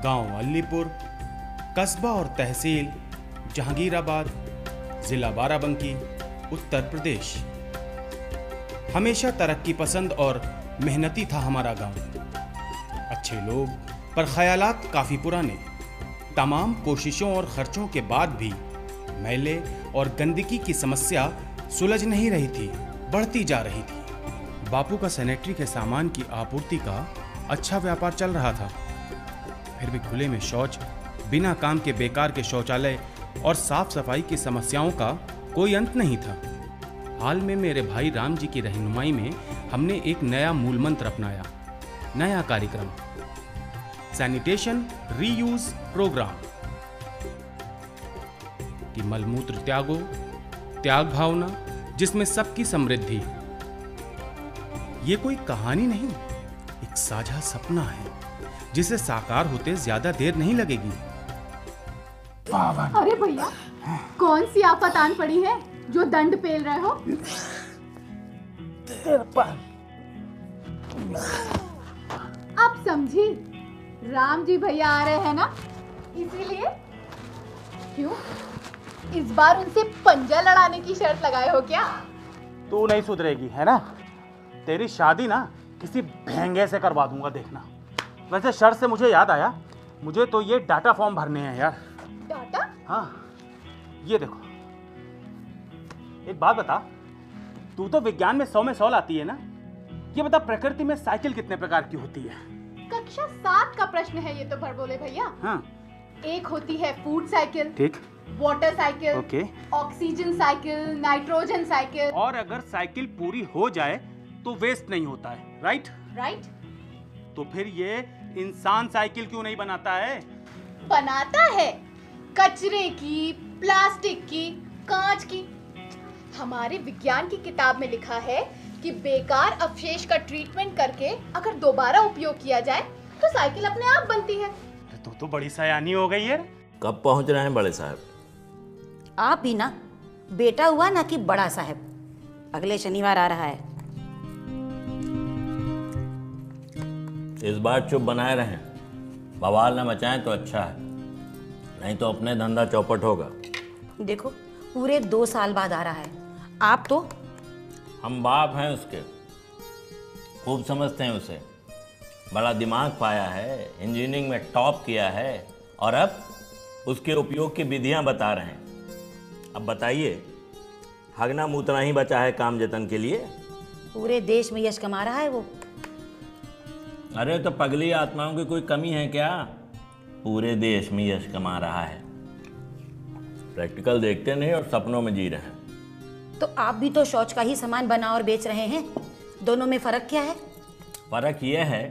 गांव अलीपुर, कस्बा और तहसील जहांगीराबाद, जिला बाराबंकी, उत्तर प्रदेश। हमेशा तरक्की पसंद और मेहनती था हमारा गांव। अच्छे लोग पर ख्यालात काफी पुराने। तमाम कोशिशों और खर्चों के बाद भी मैले और गंदगी की समस्या सुलझ नहीं रही थी, बढ़ती जा रही थी। बापू का सैनिटरी के सामान की आपूर्ति का अच्छा व्यापार चल रहा था, फिर भी खुले में शौच, बिना काम के बेकार के शौचालय और साफ सफाई की समस्याओं का कोई अंत नहीं था। हाल में मेरे भाई राम जी की रहनुमाई में हमने एक नया मूल मंत्र अपनाया, नया कार्यक्रम, सैनिटेशन रीयूज प्रोग्राम, कि मलमूत्र त्यागो, त्याग भावना जिसमें सबकी समृद्धि। ये कोई कहानी नहीं, एक साझा सपना है जिसे साकार होते ज्यादा देर नहीं लगेगी। अरे भैया, कौन सी आफत आन पड़ी है जो दंड पेल रहे हो? अब समझी, राम जी भैया आ रहे हैं ना, इसीलिए। क्यों, इस बार उनसे पंजा लड़ाने की शर्त लगाए हो क्या? तू नहीं सुधरेगी है ना, तेरी शादी ना किसी भेंगे से करवा दूंगा, देखना। वैसे शर्त से मुझे याद आया, मुझे तो ये डाटा फॉर्म भरने हैं यार। डाटा? हाँ, ये देखो। एक बात बता, तू तो विज्ञान में 100 में 100 लाती है ना, ये बता प्रकृति में साइकिल कितने प्रकार की होती है? कक्षा 7 का प्रश्न है ये तो, भर बोले भैया। हाँ। एक होती है फूड साइकिल, ठीक, water cycle, okay, oxygen cycle, nitrogen cycle. और अगर साइकिल पूरी हो जाए तो वेस्ट नहीं होता है, राइट? राइट। तो फिर ये इंसान साइकिल क्यों नहीं बनाता है? बनाता है, कचरे की, प्लास्टिक की, कांच की। हमारे विज्ञान की किताब में लिखा है कि बेकार अवशेष का ट्रीटमेंट करके अगर दोबारा उपयोग किया जाए तो साइकिल अपने आप बनती है। तो बड़ी सयानी हो गई है। कब पहुंच रहे हैं बड़े साहब? आप भी ना, बेटा हुआ ना कि बड़ा साहब, अगले शनिवार आ रहा है। इस बार चुप बनाए रहें, बवाल न मचाएं तो अच्छा है, नहीं तो अपने धंधा चौपट होगा। देखो, पूरे 2 साल बाद आ रहा है, आप तो। हम बाप हैं उसके, खूब समझते हैं उसे, बड़ा दिमाग पाया है, इंजीनियरिंग में टॉप किया है, और अब उसके उपयोग की विधियां बता रहे हैं। अब बताइए, हगना मूतना ही बचा है काम जतन के लिए? पूरे देश में यश कमा रहा है वो। अरे तो पगली आत्माओं की कोई कमी है क्या? पूरे देश में यश कमा रहा है। प्रैक्टिकल देखते नहीं और सपनों में जी रहे हैं। तो आप भी तो शौच का ही सामान बना और बेच रहे हैं, दोनों में फर्क क्या है? फर्क यह है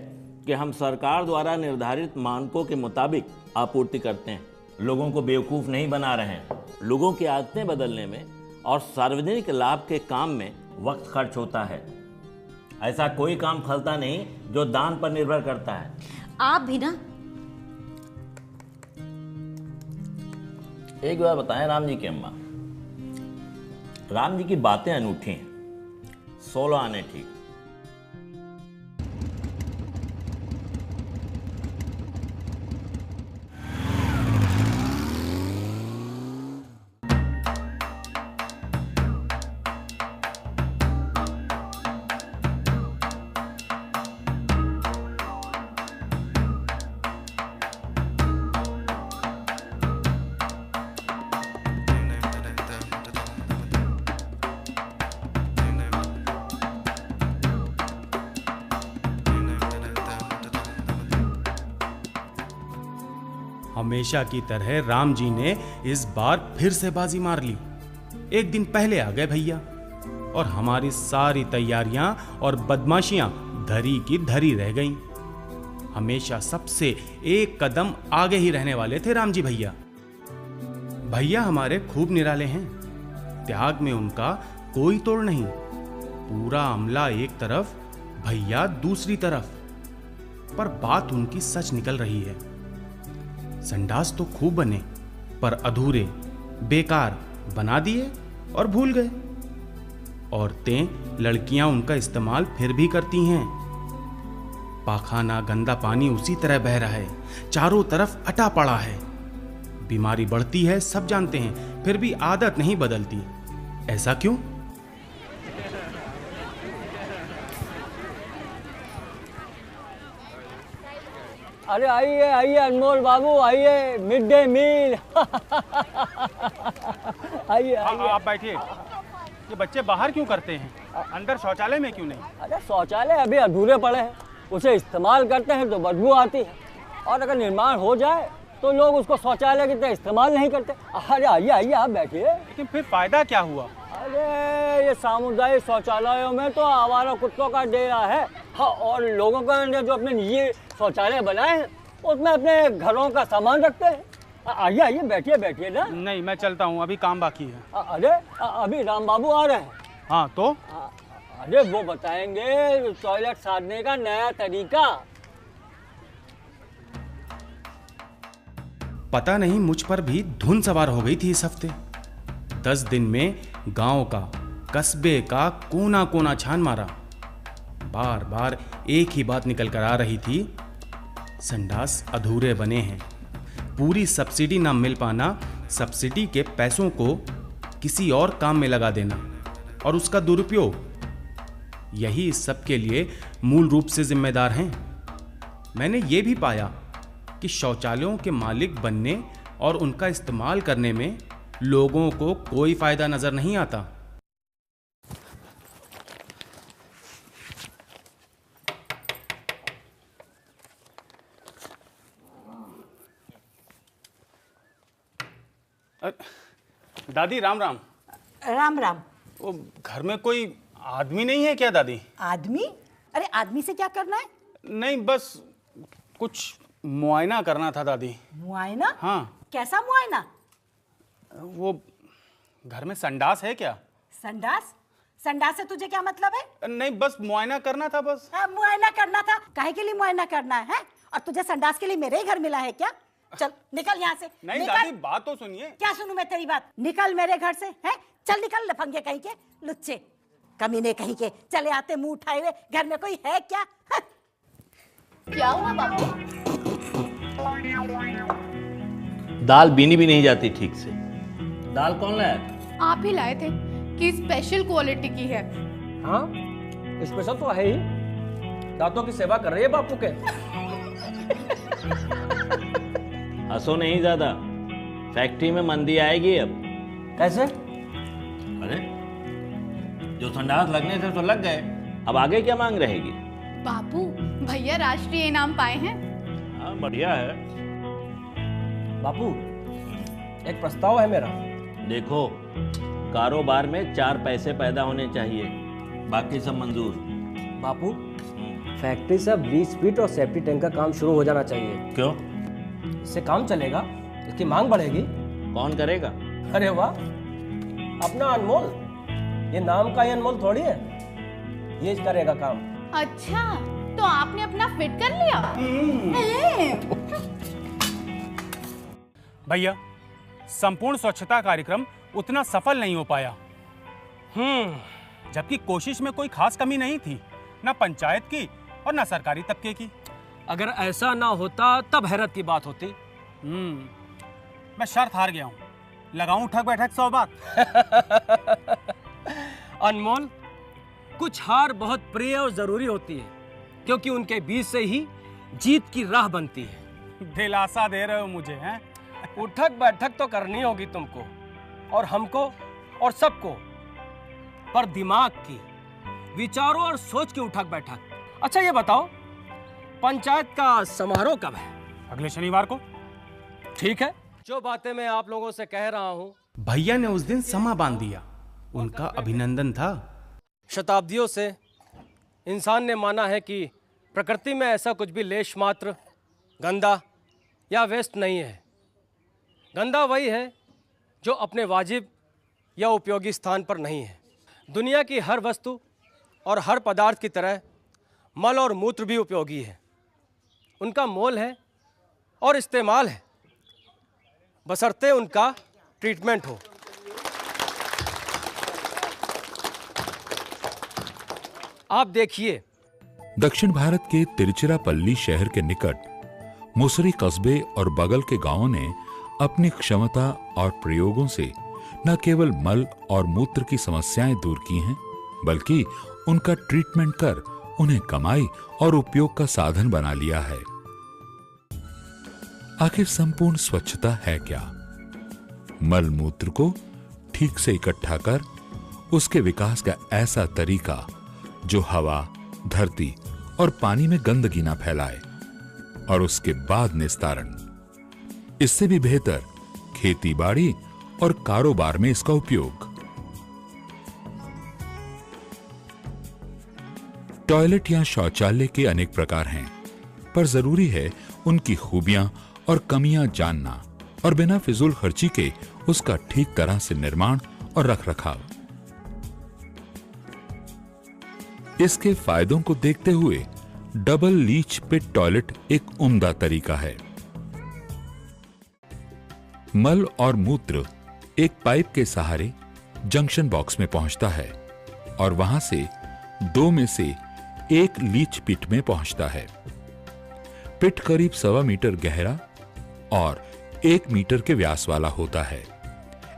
कि हम सरकार द्वारा निर्धारित मानकों के मुताबिक आपूर्ति करते हैं, लोगों को बेवकूफ़ नहीं बना रहे हैं। लोगों की आदतें बदलने में और सार्वजनिक लाभ के काम में वक्त खर्च होता है। ऐसा कोई काम फलता नहीं जो दान पर निर्भर करता है। आप भी ना। एक बार बताएं राम जी की अम्मा, राम जी की बातें अनूठी हैं, 16 आने ठीक। हमेशा की तरह राम जी ने इस बार फिर से बाजी मार ली। एक दिन पहले आ गए भैया, और हमारी सारी तैयारियां और बदमाशियां धरी की धरी रह गईं। हमेशा सबसे एक कदम आगे ही रहने वाले थे राम जी भैया। भैया हमारे खूब निराले हैं, त्याग में उनका कोई तोड़ नहीं। पूरा अमला एक तरफ, भैया दूसरी तरफ, पर बात उनकी सच निकल रही है। संडास तो खूब बने, पर अधूरे, बेकार बना दिए और भूल गए। औरतें, लड़कियां उनका इस्तेमाल फिर भी करती हैं। पाखाना गंदा पानी उसी तरह बह रहा है, चारों तरफ अटा पड़ा है। बीमारी बढ़ती है सब जानते हैं, फिर भी आदत नहीं बदलती। ऐसा क्यों? अरे आइए आइए अनमोल बाबू, आइए मिड डे मील। आइए आइए। आप बैठिए। ये बच्चे बाहर क्यों करते हैं, अंदर शौचालय में क्यों नहीं? अरे शौचालय अभी अधूरे पड़े हैं, उसे इस्तेमाल करते हैं तो बदबू आती है, और अगर निर्माण हो जाए तो लोग उसको शौचालय की तरह इस्तेमाल नहीं करते। अरे आइए आइए आप बैठिए। लेकिन फिर फायदा क्या हुआ? अरे ये सामुदायिक शौचालयों में तो आवारा कुत्तों का डेरा है। हाँ, और लोगों का जो अपने निजी शौचालय बनाए हैं उसमें अपने घरों का सामान रखते हैं। आइए आइए बैठिए बैठिए ना। नहीं, मैं चलता हूँ, अभी काम बाकी है। अरे अभी राम बाबू आ रहे हैं। हाँ तो? अरे वो बताएंगे टॉयलेट साधने का नया तरीका। पता नहीं मुझ पर भी धुन सवार हो गई थी इस हफ्ते। 10 दिन में गांव का, कस्बे का कोना कोना छान मारा। बार बार एक ही बात निकल कर आ रही थी, संडास अधूरे बने हैं। पूरी सब्सिडी ना मिल पाना, सब्सिडी के पैसों को किसी और काम में लगा देना और उसका दुरुपयोग, यही इस सब के लिए मूल रूप से जिम्मेदार हैं। मैंने ये भी पाया कि शौचालयों के मालिक बनने और उनका इस्तेमाल करने में लोगों को कोई फायदा नजर नहीं आता। दादी राम राम। राम राम। वो घर में कोई आदमी नहीं है क्या दादी? आदमी? अरे आदमी से क्या करना है? नहीं, बस कुछ मुआयना करना था दादी। मुआयना? हाँ। कैसा मुआयना? वो घर में संडास है क्या? संडास? संडास से तुझे क्या मतलब है? नहीं, बस मुआयना करना था बस। मुआयना करना था? काहे के लिए मुआयना करना है? और तुझे संडास के लिए मेरे ही घर मिला है क्या? चल निकल यहाँ से। नहीं निकल। दादी, बात तो सुनिए। क्या सुनूं मैं तेरी बात? निकल मेरे घर से, है? चल निकल, लफंगे कहीं के, लुच्चे कमीने कहीं के, चले आते मुंह उठाए हुए। घर में कोई है क्या? क्या हुआ बापू? दाल बीनी भी नहीं जाती ठीक से। दाल कौन लाया था? आप ही लाए थे कि स्पेशल क्वालिटी की है। हाँ स्पेशल तो है ही, दांतों की सेवा कर रही है बापू के। हंसो नहीं ज्यादा, फैक्ट्री में मंदी आएगी अब। कैसे? अरे जो संडास लगने थे तो लग गए, अब आगे क्या मांग रहेगी? बापू भैया राष्ट्रीय इनाम पाए हैं। हाँ बढ़िया है। बापू एक प्रस्ताव है मेरा। देखो, कारोबार में 4 पैसे पैदा होने चाहिए, बाकी सब मंजूर। बापू फैक्ट्री से 20 फीट और सेफ्टी टैंक का काम शुरू हो जाना चाहिए। क्यों? इससे काम चलेगा, इसकी मांग बढ़ेगी। कौन करेगा? अरे वाह, अपना अनमोल। ये नाम का ही अनमोल थोड़ी है, ये करेगा काम। अच्छा, तो आपने अपना फिट कर लिया? भैया, संपूर्ण स्वच्छता कार्यक्रम उतना सफल नहीं हो पाया। जबकि कोशिश में कोई खास कमी नहीं थी, ना पंचायत की और ना सरकारी तबके की। अगर ऐसा ना होता तब हैरत की बात होती। मैं शर्त हार गया हूँ, लगाऊं ठग बैठक 100 बात। अनमोल, कुछ हार बहुत प्रिय और जरूरी होती है, क्योंकि उनके बीच से ही जीत की राह बनती है। दिलासा दे रहे हो मुझे, हैं? उठक बैठक तो करनी होगी तुमको और हमको और सबको, पर दिमाग की, विचारों और सोच की उठक बैठक। अच्छा ये बताओ, पंचायत का समारोह कब है? अगले शनिवार को। ठीक है, जो बातें मैं आप लोगों से कह रहा हूँ। भैया ने उस दिन समा बांध दिया, उनका अभिनंदन था। शताब्दियों से इंसान ने माना है कि प्रकृति में ऐसा कुछ भी लेश मात्र गंदा या वेस्ट नहीं है। गंदा वही है जो अपने वाजिब या उपयोगी स्थान पर नहीं है। दुनिया की हर वस्तु और हर पदार्थ की तरह मल और मूत्र भी उपयोगी है। उनका मोल है और इस्तेमाल है, बशर्ते उनका ट्रीटमेंट हो। आप देखिए, दक्षिण भारत के तिरुचिरापल्ली शहर के निकट मुसरी कस्बे और बगल के गांवों ने अपनी क्षमता और प्रयोगों से न केवल मल और मूत्र की समस्याएं दूर की हैं, बल्कि उनका ट्रीटमेंट कर उन्हें कमाई और उपयोग का साधन बना लिया है। आखिर संपूर्ण स्वच्छता है क्या? मल मूत्र को ठीक से इकट्ठा कर उसके विकास का ऐसा तरीका जो हवा, धरती और पानी में गंदगी ना फैलाए, और उसके बाद निस्तारण। इससे भी बेहतर खेती बाड़ी और कारोबार में इसका उपयोग। टॉयलेट या शौचालय के अनेक प्रकार हैं, पर जरूरी है उनकी खूबियां और कमियां जानना और बिना फिजूल खर्ची के उसका ठीक तरह से निर्माण और रखरखाव। इसके फायदों को देखते हुए डबल लीच पिट टॉयलेट एक उम्दा तरीका है। मल और मूत्र एक पाइप के सहारे जंक्शन बॉक्स में पहुंचता है और वहां से दो में से एक लीच पिट में पहुंचता है। पिट करीब 1.25 मीटर गहरा और 1 मीटर के व्यास वाला होता है।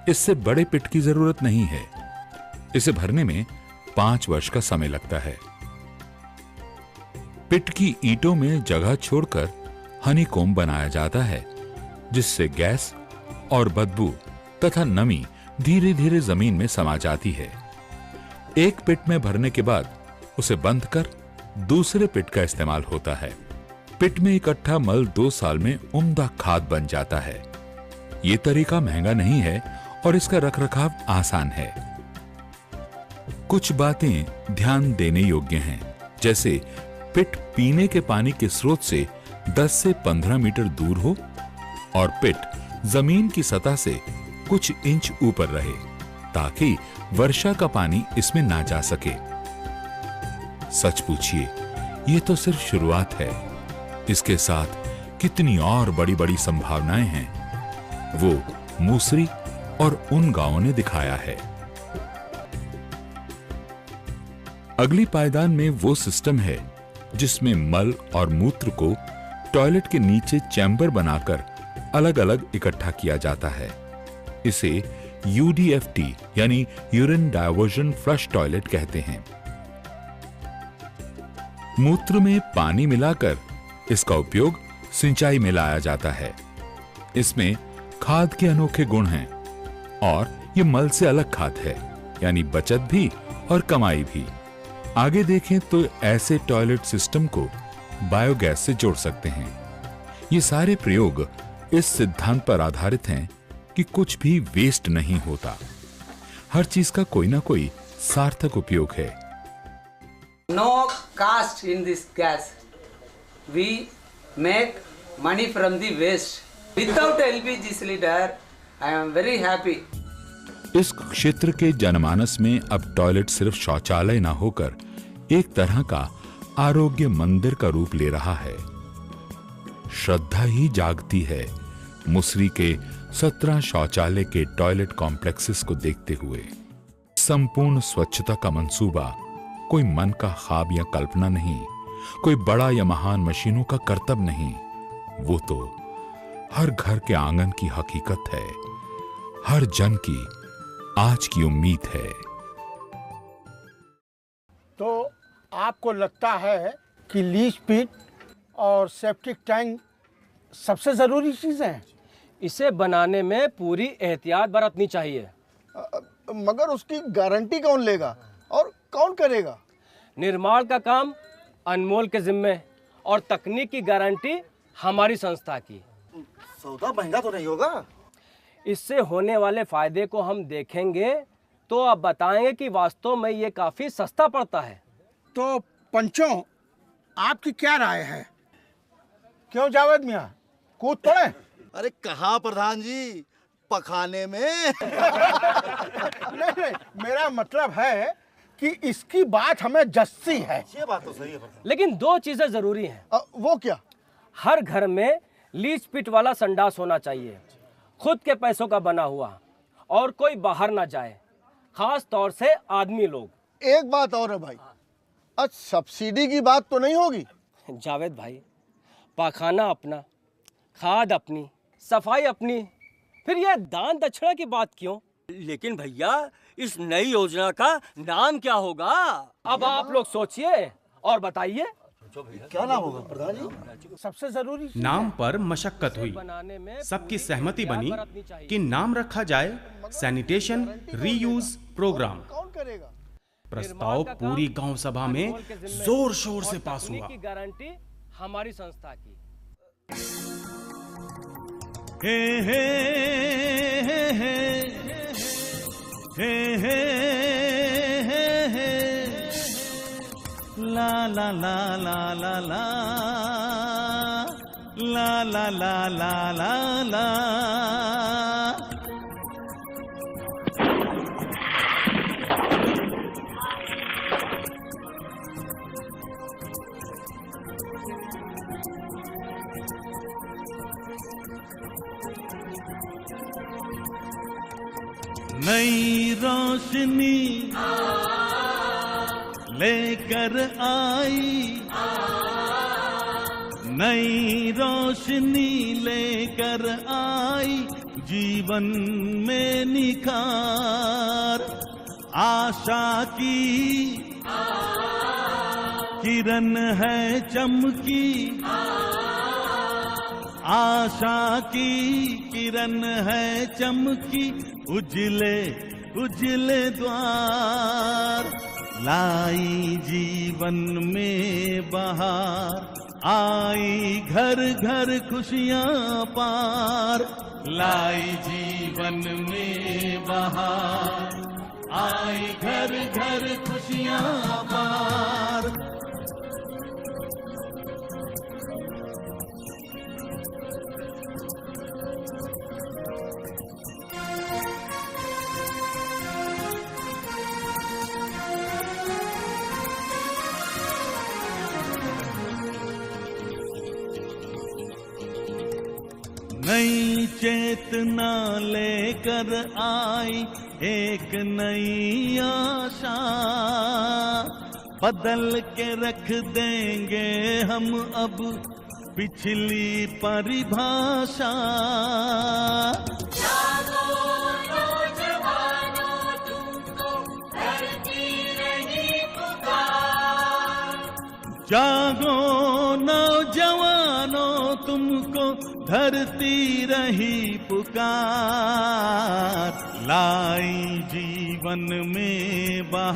इससे बड़े पिट की जरूरत नहीं है। इसे भरने में 5 वर्ष का समय लगता है। पिट की ईंटों में जगह छोड़कर हनीकॉम्ब बनाया जाता है, जिससे गैस और बदबू तथा नमी धीरे धीरे जमीन में समा जाती है। एक पिट में भरने के बाद उसे बंद कर दूसरे पिट का इस्तेमाल होता है। पिट में इकट्ठा मल 2 साल में उम्दा खाद बन जाता है। यह तरीका महंगा नहीं है और इसका रखरखाव आसान है। कुछ बातें ध्यान देने योग्य हैं, जैसे पिट पीने के पानी के स्रोत से 10 से 15 मीटर दूर हो और पिट जमीन की सतह से कुछ इंच ऊपर रहे, ताकि वर्षा का पानी इसमें ना जा सके। सच पूछिए, ये तो सिर्फ शुरुआत है। इसके साथ कितनी और बड़ी बड़ी संभावनाएं हैं, वो मूसरी और उन गांवों ने दिखाया है। अगली पायदान में वो सिस्टम है जिसमें मल और मूत्र को टॉयलेट के नीचे चैम्बर बनाकर अलग अलग इकट्ठा किया जाता है। इसे UDFT यानी यूरिन डायवर्जन फ्लश टॉयलेट कहते हैं। मूत्र में पानी मिलाकर इसका उपयोग सिंचाई में लाया जाता है। इसमें खाद के अनोखे गुण हैं और ये मल से अलग खाद है, यानी बचत भी और कमाई भी। आगे देखें तो ऐसे टॉयलेट सिस्टम को बायोगैस से जोड़ सकते हैं। ये सारे प्रयोग इस सिद्धांत पर आधारित हैं कि कुछ भी वेस्ट नहीं होता। हर चीज का कोई ना कोई सार्थक उपयोग है। No cost in this gas. We make money from the waste. Without LPG cylinder, I am very happy. इस क्षेत्र के जनमानस में अब टॉयलेट सिर्फ शौचालय न होकर एक तरह का आरोग्य मंदिर का रूप ले रहा है। श्रद्धा ही जागती है मुसरी के 17 शौचालय के टॉयलेट कॉम्प्लेक्सेस को देखते हुए। संपूर्ण स्वच्छता का मंसूबा कोई मन का ख्वाब या कल्पना नहीं, कोई बड़ा या महान मशीनों का करतब नहीं। वो तो हर घर के आंगन की हकीकत है, हर जन की आज की उम्मीद है। तो आपको लगता है कि लीच पिट और सेप्टिक टैंक सबसे ज़रूरी चीज़ है? इसे बनाने में पूरी एहतियात बरतनी चाहिए। मगर उसकी गारंटी कौन लेगा और कौन करेगा? निर्माण का काम अनमोल के जिम्मे और तकनीक की गारंटी हमारी संस्था की। सौदा महंगा तो नहीं होगा? इससे होने वाले फायदे को हम देखेंगे तो आप बताएंगे कि वास्तव में ये काफी सस्ता पड़ता है। तो पंचों, आपकी क्या राय है? क्यों जावेद मियां, कूद पड़े? अरे कहाँ प्रधान जी, पखाने में। नहीं, मेरा मतलब है कि इसकी बात हमें जस्सी है। ये बात तो सही है प्रधान। लेकिन 2 चीजें जरूरी हैं। वो क्या? हर घर में लीच पिट वाला संडास होना चाहिए, खुद के पैसों का बना हुआ, और कोई बाहर ना जाए, खास तौर से आदमी लोग। एक बात और है भाई, अच्छा, सब्सिडी की बात तो नहीं होगी? जावेद भाई, पाखाना अपना, खाद अपनी, सफाई अपनी, फिर ये दान दक्षिणा की बात क्यों? लेकिन भैया इस नई योजना का नाम क्या होगा? अब आप लोग सोचिए और बताइए। क्या नाम होगा प्रधान जी? सबसे जरूरी नाम पर मशक्कत हुई, सबकी सहमति बनी कि नाम रखा जाए सैनिटेशन रीयूज प्रोग्राम। कौन करेगा? प्रस्ताव पूरी गांव सभा में जोर शोर से पास हुआ। की गारंटी हमारी संस्था की। हे हे हे हे हे हे हे हे ला ला ला ला ला ला ला ला ला ला ला ला। नई रोशनी लेकर आई, नई रोशनी लेकर आई, जीवन में निखार, आशा की किरण है चमकी, आशा की किरण है चमकी, उजले उजले द्वार, लाई जीवन में बहार, आई घर घर खुशियां पार, लाई जीवन में बहार, आई घर घर खुशियां पार। नई चेतना लेकर आई एक नई आशा, बदल के रख देंगे हम अब पिछली परिभाषा। जागो नौजवानों तुमको धरती रही पुकार, लाई जीवन में बहार।